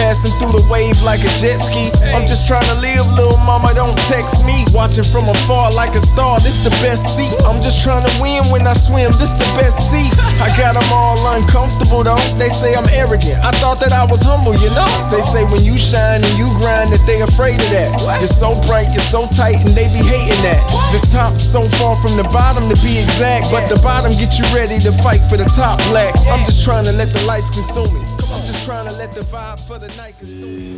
passing through the wave like a jet ski. I'm just trying to live, little mama, don't text me. Watching from afar like a star, this the best seat. I'm just trying to win when I swim, this the best seat. I got them all uncomfortable though, they say I'm arrogant. I thought that I was humble, you know. They say when you shine and you grind that they afraid of that. You're so bright, you're so tight, and they be hating that. The top's so far from the bottom to be exact, but the bottom get you ready to fight for the top black. I'm just trying to let the lights consume me. I'm just trying to let the vibe for the night consume me.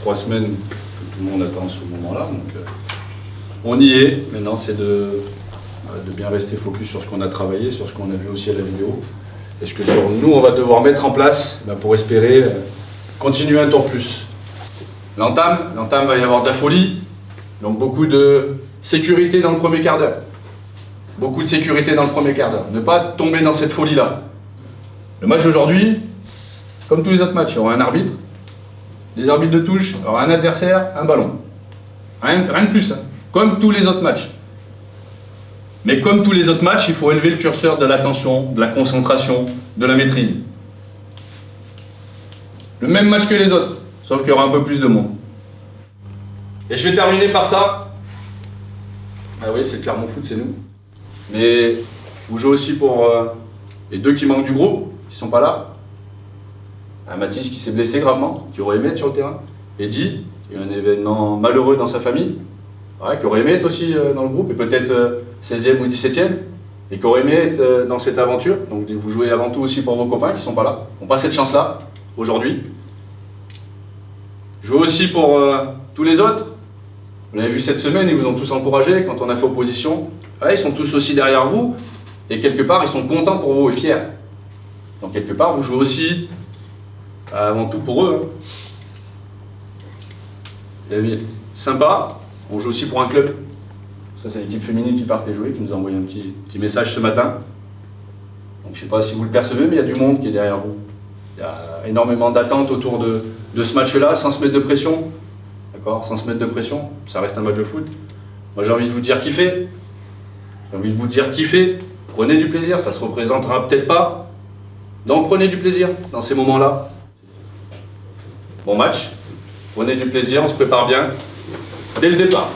3 semaines que tout le monde attend ce moment-là, donc on y est. Maintenant, c'est de bien rester focus sur ce qu'on a travaillé, sur ce qu'on a vu aussi à la vidéo, et ce que sur nous on va devoir mettre en place pour espérer continuer un tour plus. L'entame va y avoir de la folie, donc beaucoup de sécurité dans le premier quart d'heure. Beaucoup de sécurité dans le premier quart d'heure. Ne pas tomber dans cette folie-là. Le match d'aujourd'hui, comme tous les autres matchs, il y aura un arbitre, des arbitres de touche, il y aura un adversaire, un ballon. Rien de plus, hein. Comme tous les autres matchs. Mais comme tous les autres matchs, il faut élever le curseur de l'attention, de la concentration, de la maîtrise. Le même match que les autres, sauf qu'il y aura un peu plus de monde. Et je vais terminer par ça. Ah oui, c'est Clermont Foot, c'est nous. Mais vous jouez aussi pour les 2 qui manquent du groupe, qui ne sont pas là. Mathis qui s'est blessé gravement, qui aurait aimé être sur le terrain. Eddy, qui a eu un événement malheureux dans sa famille, qui aurait aimé être aussi dans le groupe, et peut-être 16e ou 17e, et qui aurait aimé être dans cette aventure. Donc vous jouez avant tout aussi pour vos copains qui ne sont pas là, qui n'ont pas cette chance-là, aujourd'hui. Jouez aussi pour tous les autres. Vous l'avez vu cette semaine, ils vous ont tous encouragé quand on a fait opposition. Ils sont tous aussi derrière vous, et quelque part, ils sont contents pour vous et fiers. Donc quelque part, vous jouez aussi avant tout pour eux. Sympa, on joue aussi pour un club. Ça, c'est l'équipe féminine qui partait jouer, qui nous a envoyé un petit message ce matin. Donc je ne sais pas si vous le percevez, mais il y a du monde qui est derrière vous. Il y a énormément d'attentes autour de ce match-là, sans se mettre de pression. D'accord, sans se mettre de pression, ça reste un match de foot. Moi j'ai envie de vous dire kiffez. J'ai envie de vous dire kiffez. Prenez du plaisir, ça se représentera peut-être pas. Donc prenez du plaisir dans ces moments-là. Bon match, prenez du plaisir, on se prépare bien dès le départ.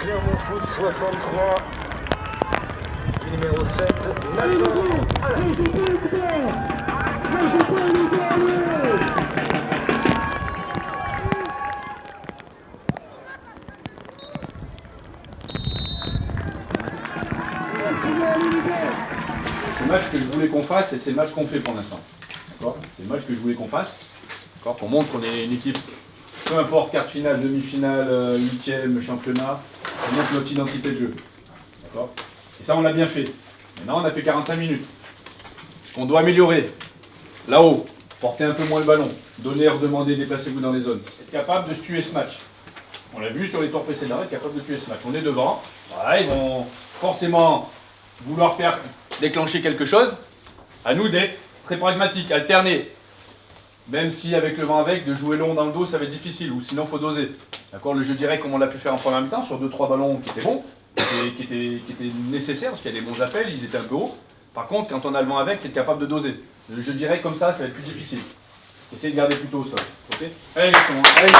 Clermont Foot 63, numéro 7, Nathan Alain. C'est le match que je voulais qu'on fasse et c'est le match qu'on fait pour l'instant. D'accord ? C'est le match que je voulais qu'on fasse. D'accord ? Qu'on montre qu'on est une équipe, peu importe, quart de finale, demi-finale, huitième, championnat, on montre notre identité de jeu. D'accord ? Et ça, on l'a bien fait. Maintenant, on a fait 45 minutes. Ce qu'on doit améliorer, là-haut, porter un peu moins le ballon, donner, redemander, déplacez-vous dans les zones. Être capable de se tuer ce match. On l'a vu sur les tours précédents, être capable de tuer ce match. On est devant. Voilà, ils vont forcément vouloir faire déclencher quelque chose. À nous d'être très pragmatiques, alterner. Même si avec le vent avec, de jouer long dans le dos, ça va être difficile, ou sinon il faut doser. D'accord ? Le jeu direct, comme on l'a pu faire en première mi-temps, sur 2-3 ballons qui étaient bons, qui étaient nécessaires, parce qu'il y a des bons appels, ils étaient un peu hauts. Par contre, quand on a le vent avec, c'est être capable de doser. Le jeu direct comme ça va être plus difficile. Essayez de garder plutôt au sol. Ok ? Allez, les sons. Allez,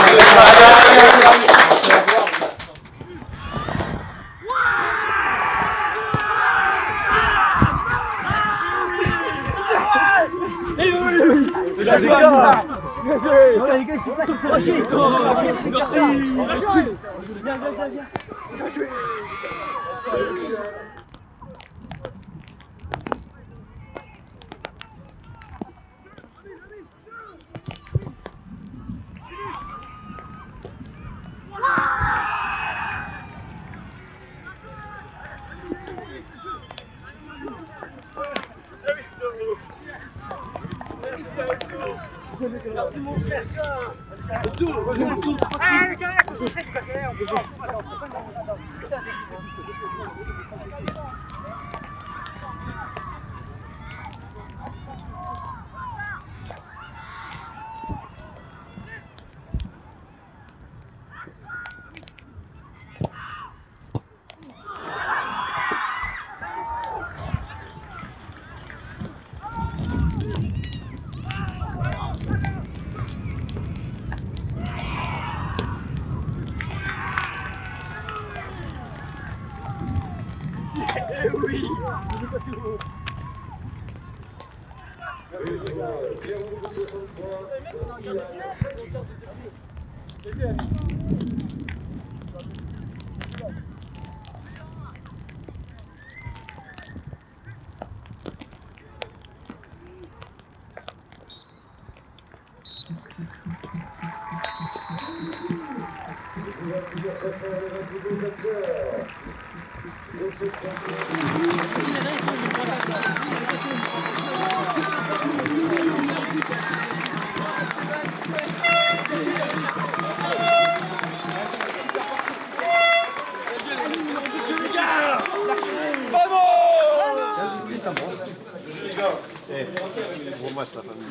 Bon match la famille.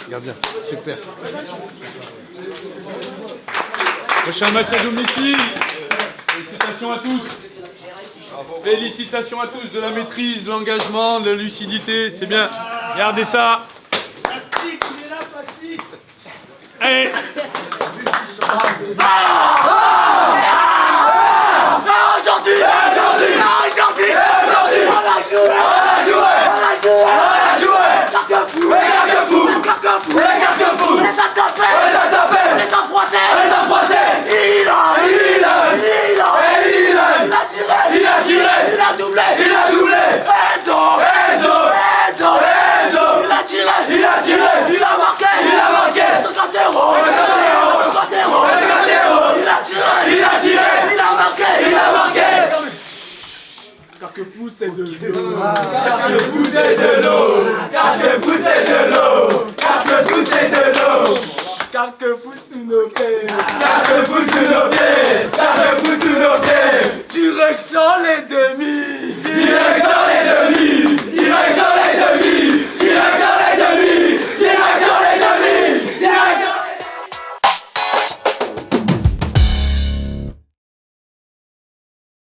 Gardien, super. Prochain match à domicile. Félicitations à tous. Félicitations à tous de la maîtrise, de l'engagement, de la lucidité. C'est bien. Regardez ça. Plastique, il est là, plastique. Allez. Carquefou, c'est de l'eau. Carquefou, c'est de l'eau. Carquefou, c'est de l'eau. Carquefou, c'est de l'eau. Carquefou sous nos pieds. Carquefou sous nos pieds. Carquefou sous nos pieds. Direction les demi. Direction